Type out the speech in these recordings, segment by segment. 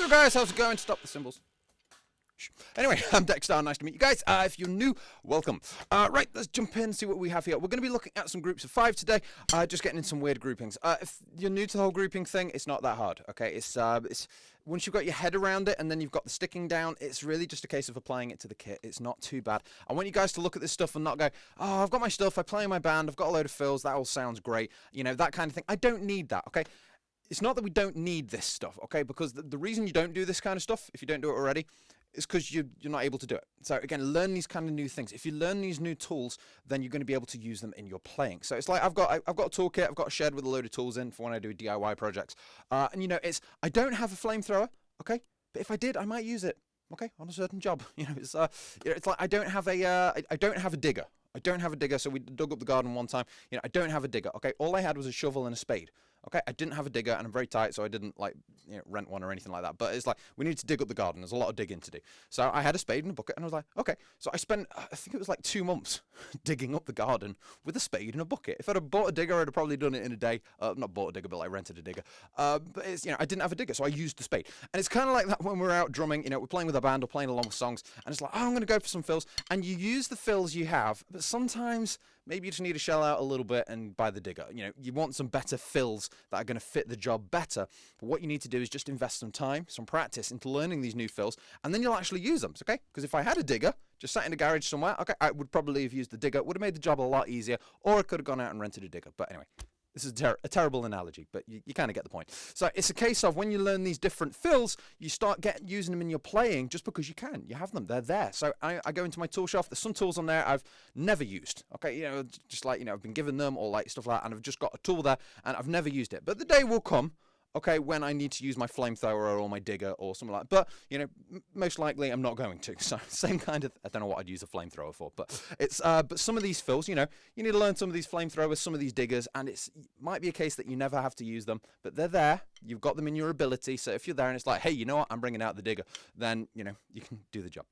Yo guys, how's it going? Stop the cymbals. Anyway, I'm Dexter. Nice to meet you guys. If you're new, welcome. Right, let's jump in and see what we have here. We're going to be looking at some groups of 5 today. Just getting in some weird groupings. If you're new to the whole grouping thing, it's not that hard. Okay, it's once you've got your head around it and then you've got the sticking down, it's really just a case of applying it to the kit. It's not too bad. I want you guys to look at this stuff and not go, oh, I've got my stuff. I play in my band. I've got a load of fills. That all sounds great. You know, that kind of thing. I don't need that. Okay. It's not that we don't need this stuff, okay? Because the reason you don't do this kind of stuff, if you don't do it already, is because you're not able to do it. So again, learn these kind of new things. If you learn these new tools, then you're going to be able to use them in your playing. So it's like I've got a toolkit, I've got a shed with a load of tools in for when I do DIY projects. And you know, I don't have a flamethrower, okay? But if I did, I might use it, okay, on a certain job. You know, it's like I don't have a digger. I don't have a digger, so we dug up the garden one time. You know, I don't have a digger, okay? All I had was a shovel and a spade. Okay, I didn't have a digger, and I'm very tight, so I didn't like rent one or anything like that. But it's like we need to dig up the garden. There's a lot of digging to do. So I had a spade and a bucket, and I was like, okay. So I spent, I think it was like 2 months digging up the garden with a spade and a bucket. If I'd have bought a digger, I'd have probably done it in a day. Not bought a digger, but like rented a digger. But it's, you know, I didn't have a digger, so I used the spade. And it's kind of like that when we're out drumming. You know, we're playing with a band or playing along with songs, and it's like, oh, I'm going to go for some fills, and you use the fills you have, but sometimes maybe you just need to shell out a little bit and buy the digger. You know, you want some better fills that are going to fit the job better. But what you need to do is just invest some time, some practice into learning these new fills, and then you'll actually use them, okay? Because if I had a digger, just sat in a garage somewhere, okay, I would probably have used the digger. Would have made the job a lot easier, or I could have gone out and rented a digger. But anyway, this is a terrible analogy, but you kind of get the point. So it's a case of when you learn these different fills, you start using them in your playing just because you can. You have them. They're there. So I go into my tool shelf. There's some tools on there I've never used. Okay, you know, just like, you know, I've been given them or like stuff like that, and I've just got a tool there, and I've never used it. But the day will come, okay, when I need to use my flamethrower or my digger or something like that. But, you know, most likely I'm not going to. So same kind of, I don't know what I'd use a flamethrower for, but it's, but some of these fills, you know, you need to learn some of these flamethrowers, some of these diggers, and it might be a case that you never have to use them, but they're there. You've got them in your ability. So if you're there and it's like, hey, you know what, I'm bringing out the digger, then, you know, you can do the job.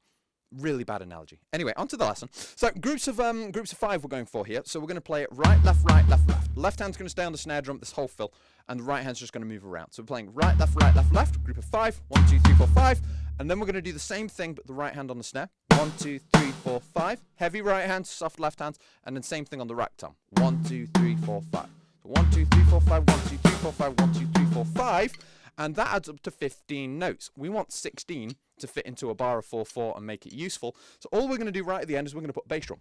Really bad analogy. Anyway, on to the lesson. So groups of 5 we're going for here. So we're going to play it right, left, right, left, left. Left hand's going to stay on the snare drum this whole fill, and the right hand's just going to move around. So we're playing right, left, right, left, left. Group of 5. 1, 2, 3, 4, 5. And then we're going to do the same thing, but the right hand on the snare. 1, 2, 3, 4, 5. Heavy right hand, soft left hand, and then same thing on the rack tom. 1, 2, 3, 4, 5. So 1, 2, 3, 4, 5. 1, 2, 3, 4, 5. 1, 2, 3, 4, 5. And that adds up to 15 notes. We want 16 to fit into a bar of 4/4 and make it useful. So all we're going to do right at the end is we're going to put bass drum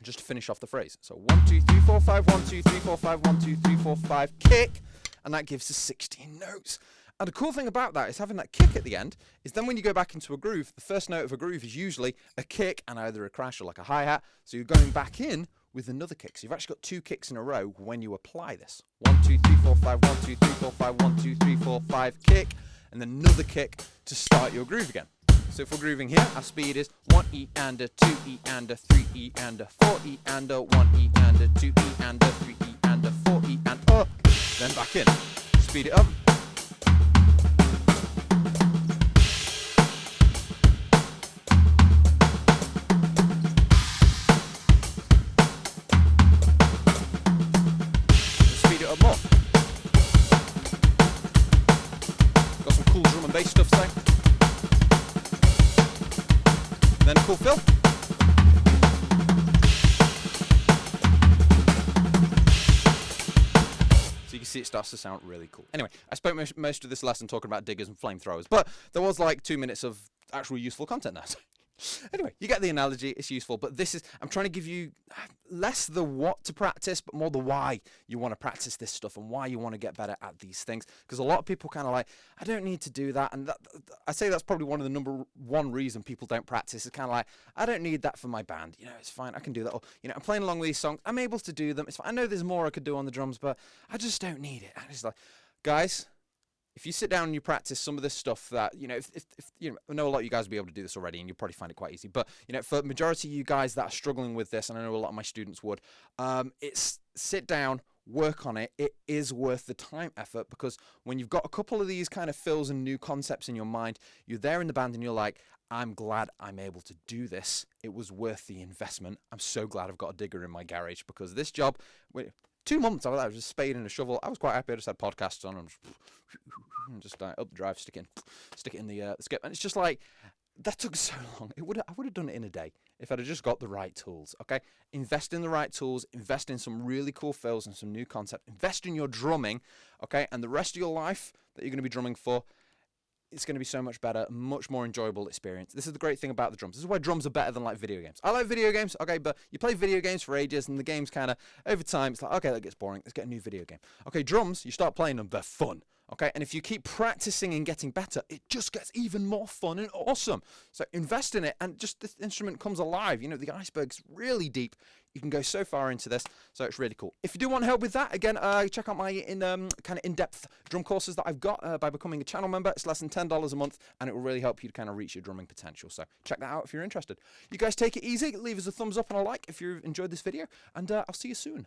just to finish off the phrase. So 1, 2, 3, 4, 5, 1, 2, 3, 4, 5, 1, 2, 3, 4, 5, kick, and that gives us 16 notes. And the cool thing about that is having that kick at the end is then when you go back into a groove, the first note of a groove is usually a kick and either a crash or like a hi-hat. So you're going back in with another kick. So you've actually got 2 kicks in a row when you apply this. 1, 2, 3, 4, 5, 1, 2, 3, 4, 5, 1, 2, 3, 4, 5, kick, and then another kick to start your groove again. So if we're grooving here, our speed is 1E and a 2E and a 3E and a 4E and a 1E and a 2E and a 3E and a 4E and up, then back in. Speed it up. Speed it up more. Got some cool drum and bass stuff there. Then a cool fill. So you can see it starts to sound really cool. Anyway, I spent most of this lesson talking about diggers and flamethrowers, but there was like 2 minutes of actual useful content there. Anyway, you get the analogy, it's useful, but this is, I'm trying to give you less the what to practice, but more the why you want to practice this stuff and why you want to get better at these things. Because a lot of people kind of like, I don't need to do that. And I say that's probably one of the number 1 reason people don't practice. It's kind of like, I don't need that for my band. You know, it's fine, I can do that. Or, you know, I'm playing along with these songs, I'm able to do them. It's fine. I know there's more I could do on the drums, but I just don't need it. And it's like, guys, if you sit down and you practice some of this stuff that, you know, if you know, I know a lot of you guys will be able to do this already and you'll probably find it quite easy, but, you know, for the majority of you guys that are struggling with this, and I know a lot of my students would, it's sit down, work on it. It is worth the time, effort, because when you've got a couple of these kind of fills and new concepts in your mind, you're there in the band and you're like, I'm glad I'm able to do this. It was worth the investment. I'm so glad I've got a digger in my garage, because this job, 2 months, I was just spade and a shovel. I was quite happy. I just had podcasts on and just up the drive, stick it in the skip. And it's just like, that took so long. I would have done it in a day if I'd have just got the right tools, okay? Invest in the right tools, invest in some really cool fills and some new concept, invest in your drumming, okay? And the rest of your life that you're going to be drumming for, it's going to be so much better, much more enjoyable experience. This is the great thing about the drums. This is why drums are better than like video games. I like video games, okay, but you play video games for ages and the game's kind of, over time, it's like, okay, that gets boring. Let's get a new video game. Okay, drums, you start playing them, they're fun. Okay, and if you keep practicing and getting better, it just gets even more fun and awesome. So invest in it, and just this instrument comes alive. You know, the iceberg's really deep. You can go so far into this, so it's really cool. If you do want help with that, again, check out my kind of in-depth drum courses that I've got by becoming a channel member. It's less than $10 a month, and it will really help you to kind of reach your drumming potential. So check that out if you're interested. You guys take it easy. Leave us a thumbs up and a like if you've enjoyed this video, and I'll see you soon.